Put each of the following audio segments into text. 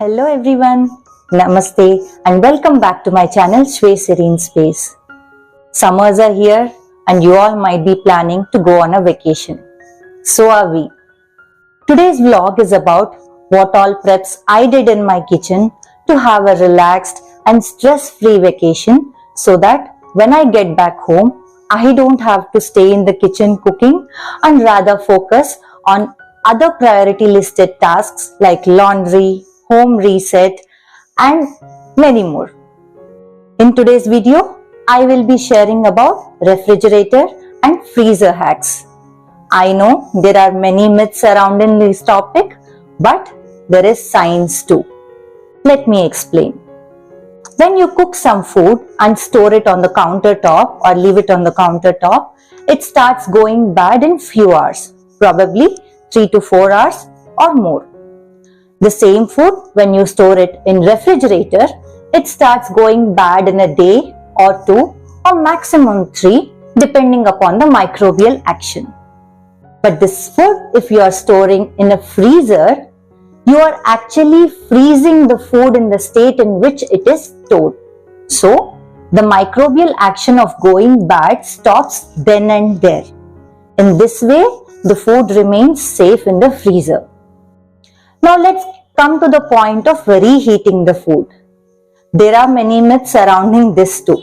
Hello everyone, Namaste and welcome back to my channel Shwe Serene Space. Summers are here and you all might be planning to go on a vacation. So are we. Today's vlog is about what all preps I did in my kitchen to have a relaxed and stress-free vacation so that when I get back home, I don't have to stay in the kitchen cooking and rather focus on other priority listed tasks like laundry, home reset and many more. In today's video, I will be sharing about refrigerator and freezer hacks. I know there are many myths surrounding this topic, but there is science too. Let me explain. When you cook some food and store it on the countertop or leave it on the countertop, it starts going bad in few hours, probably 3 to 4 hours or more. The same food, when you store it in refrigerator, it starts going bad in a day or two or maximum 3 depending upon the microbial action. But this food, if you are storing in a freezer, you are actually freezing the food in the state in which it is stored. So, the microbial action of going bad stops then and there. In this way, the food remains safe in the freezer. Now let's come to the point of reheating the food. There are many myths surrounding this too.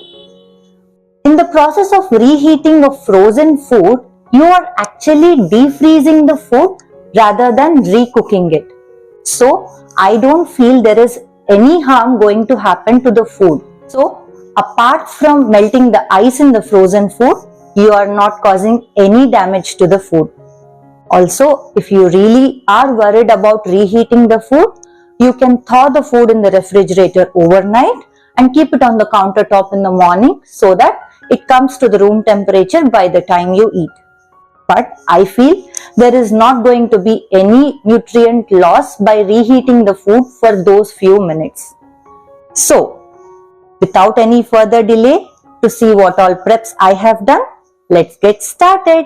In the process of reheating of frozen food, you are actually defreezing the food rather than recooking it. So, I don't feel there is any harm going to happen to the food. So, apart from melting the ice in the frozen food, you are not causing any damage to the food. Also, if you really are worried about reheating the food, you can thaw the food in the refrigerator overnight and keep it on the countertop in the morning so that it comes to the room temperature by the time you eat. But I feel there is not going to be any nutrient loss by reheating the food for those few minutes. So, without any further delay, to see what all preps I have done, let's get started.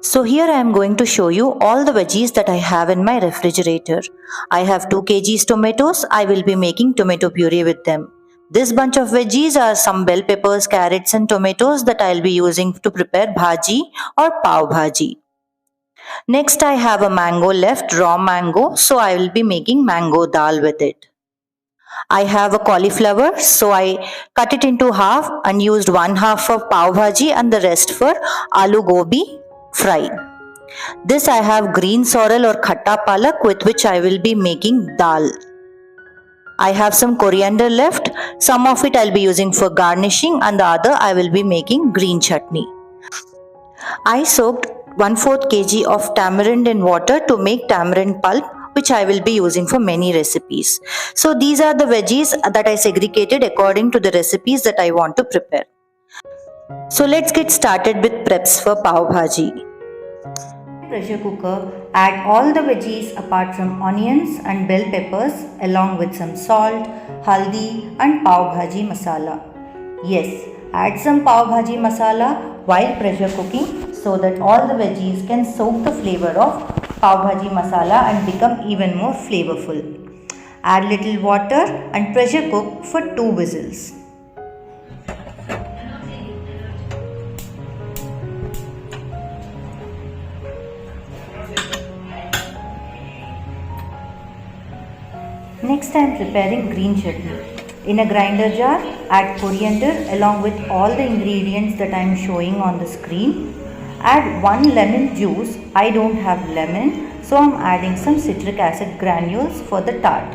So here I am going to show you all the veggies that I have in my refrigerator. I have 2 kgs tomatoes. I will be making tomato puree with them. This bunch of veggies are some bell peppers, carrots and tomatoes that I will be using to prepare bhaji or pav bhaji. Next I have a mango left, raw mango, so I will be making mango dal with it. I have a cauliflower, so I cut it into half and used 1/2 for pav bhaji and the rest for Aalu Gobi Fry. This I have green sorrel or khatta palak with which I will be making dal. I have some coriander left. Some of it I will be using for garnishing and the other I will be making green chutney. I soaked 1/4 kg of tamarind in water to make tamarind pulp, which I will be using for many recipes. So these are the veggies that I segregated according to the recipes that I want to prepare. So let's get started with preps for pav bhaji. Pressure cooker, add all the veggies apart from onions and bell peppers along with some salt, haldi and pav bhaji masala. Yes, add some pav bhaji masala while pressure cooking so that all the veggies can soak the flavor of pav bhaji masala and become even more flavorful. Add little water and pressure cook for 2 whistles. Next I am preparing green chutney. In a grinder jar, add coriander along with all the ingredients that I am showing on the screen. Add 1 lemon juice. I don't have lemon, so I am adding some citric acid granules for the tart.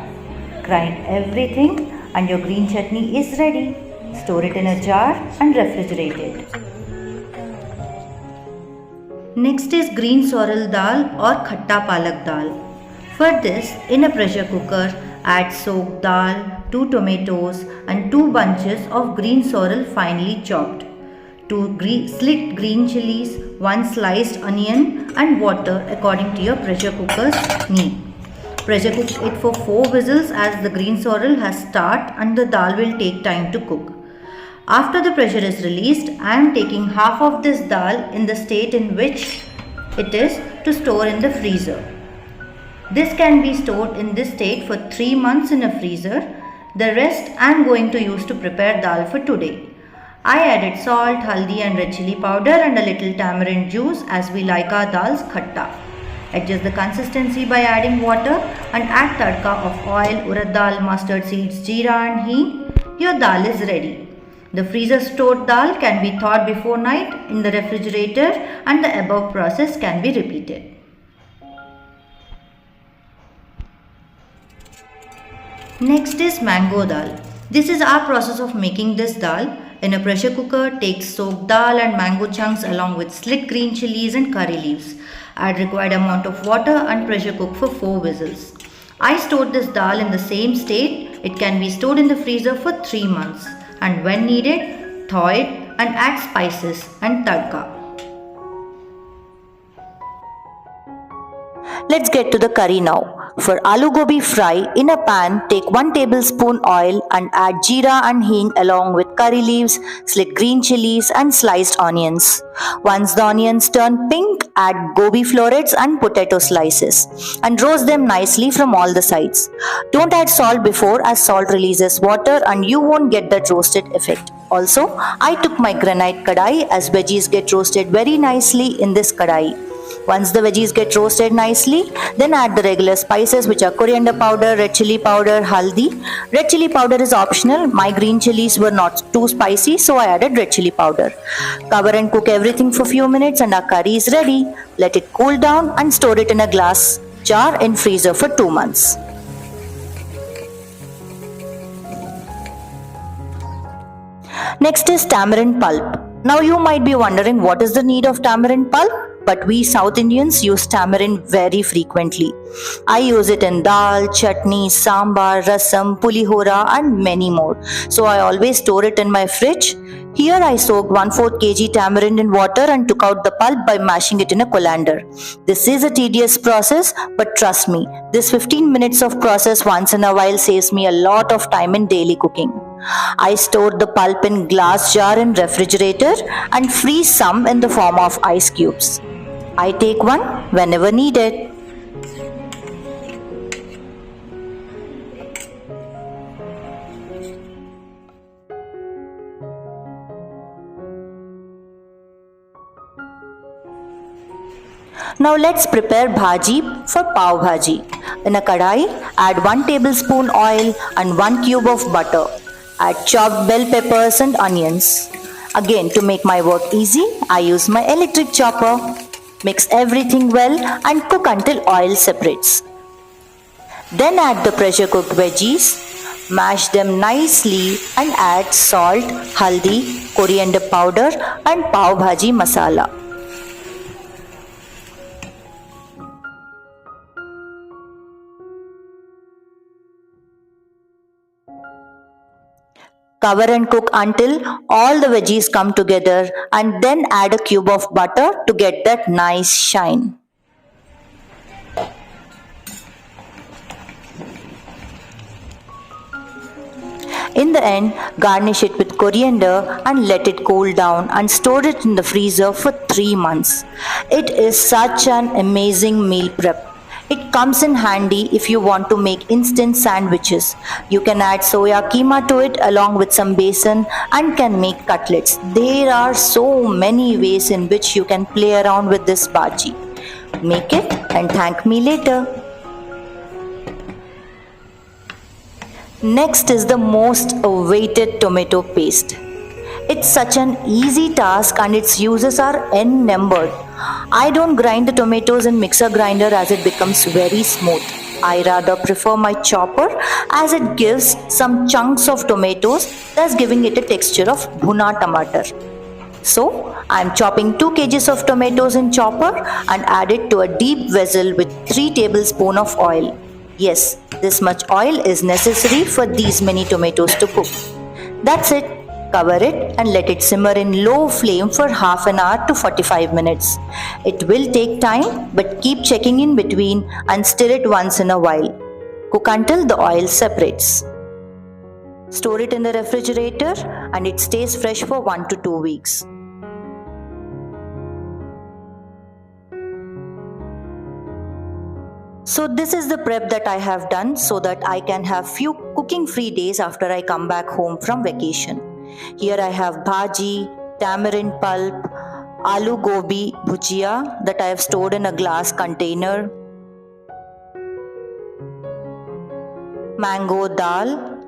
Grind everything and your green chutney is ready. Store it in a jar and refrigerate it. Next is green sorrel dal or khatta palak dal. For this, in a pressure cooker, add soaked dal, 2 tomatoes and 2 bunches of green sorrel finely chopped, 2 slit green chilies, 1 sliced onion and water according to your pressure cooker's need. Pressure cook it for 4 whistles as the green sorrel has start and the dal will take time to cook. After the pressure is released, I am taking half of this dal in the state in which it is to store in the freezer. This can be stored in this state for 3 months in a freezer. The rest I am going to use to prepare dal for today. I added salt, haldi and red chili powder and a little tamarind juice as we like our dals khatta. Adjust the consistency by adding water and add tadka of oil, urad dal, mustard seeds, jeera and heen. Your dal is ready. The freezer stored dal can be thawed before night in the refrigerator and the above process can be repeated. Next is mango dal. This is our process of making this dal. In a pressure cooker, take soaked dal and mango chunks along with slit green chilies and curry leaves. Add required amount of water and pressure cook for 4 whistles. I stored this dal in the same state. It can be stored in the freezer for 3 months. And when needed, thaw it and add spices and tadka. Let's get to the curry now. For Aalu Gobi Fry, in a pan, take 1 tablespoon oil and add jeera and hing along with curry leaves, slit green chilies and sliced onions. Once the onions turn pink, add gobi florets and potato slices and roast them nicely from all the sides. Don't add salt before as salt releases water and you won't get that roasted effect. Also, I took my granite kadai as veggies get roasted very nicely in this kadai. Once the veggies get roasted nicely, then add the regular spices which are coriander powder, red chili powder, haldi. Red chili powder is optional. My green chilies were not too spicy, so I added red chili powder. Cover and cook everything for few minutes and our curry is ready. Let it cool down and store it in a glass jar in freezer for 2 months. Next is tamarind pulp. Now you might be wondering what is the need of tamarind pulp? But we South Indians use tamarind very frequently. I use it in dal, chutney, sambar, rasam, pulihora and many more. So I always store it in my fridge. Here I soaked 1/4 kg tamarind in water and took out the pulp by mashing it in a colander. This is a tedious process, but trust me, this 15 minutes of process once in a while saves me a lot of time in daily cooking. I stored the pulp in glass jar in refrigerator and freeze some in the form of ice cubes. I take one whenever needed. Now let's prepare bhaji for Pav Bhaji. In a kadai, add 1 tablespoon oil and 1 cube of butter. Add chopped bell peppers and onions. Again, to make my work easy, I use my electric chopper. Mix everything well and cook until oil separates. Then add the pressure cooked veggies. Mash them nicely and add salt, haldi, coriander powder and Pav Bhaji masala. Cover and cook until all the veggies come together and then add a cube of butter to get that nice shine. In the end, garnish it with coriander and let it cool down and store it in the freezer for 3 months. It is such an amazing meal prep. It comes in handy if you want to make instant sandwiches. You can add soya keema to it along with some besan and can make cutlets. There are so many ways in which you can play around with this bhaji. Make it and thank me later. Next is the most awaited tomato paste. It's such an easy task and its uses are n-numbered. I don't grind the tomatoes in mixer grinder as it becomes very smooth. I rather prefer my chopper as it gives some chunks of tomatoes, thus giving it a texture of bhuna tomato. So I am chopping 2 kgs of tomatoes in chopper and add it to a deep vessel with 3 tablespoons of oil. Yes, this much oil is necessary for these many tomatoes to cook. That's it. Cover it and let it simmer in low flame for half an hour to 45 minutes. It will take time, but keep checking in between and stir it once in a while. Cook until the oil separates. Store it in the refrigerator and it stays fresh for 1 to 2 weeks. So this is the prep that I have done so that I can have few cooking free days after I come back home from vacation. Here I have bhaji, tamarind pulp, Aalu Gobi Bhujia that I have stored in a glass container, mango dal,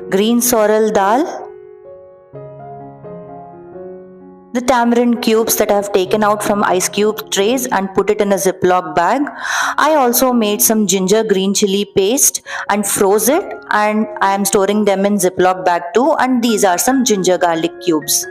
green sorrel dal, the tamarind cubes that I have taken out from ice cube trays and put it in a Ziploc bag. I also made some ginger green chili paste and froze it, and I am storing them in Ziploc bag too, and these are some ginger garlic cubes.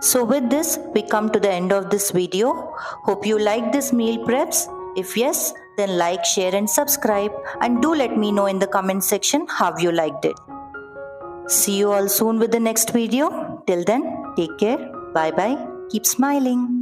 So with this, we come to the end of this video. Hope you liked this meal preps. If yes, then like, share and subscribe, and do let me know in the comment section how you liked it. See you all soon with the next video. Till then, take care. Bye bye. Keep smiling.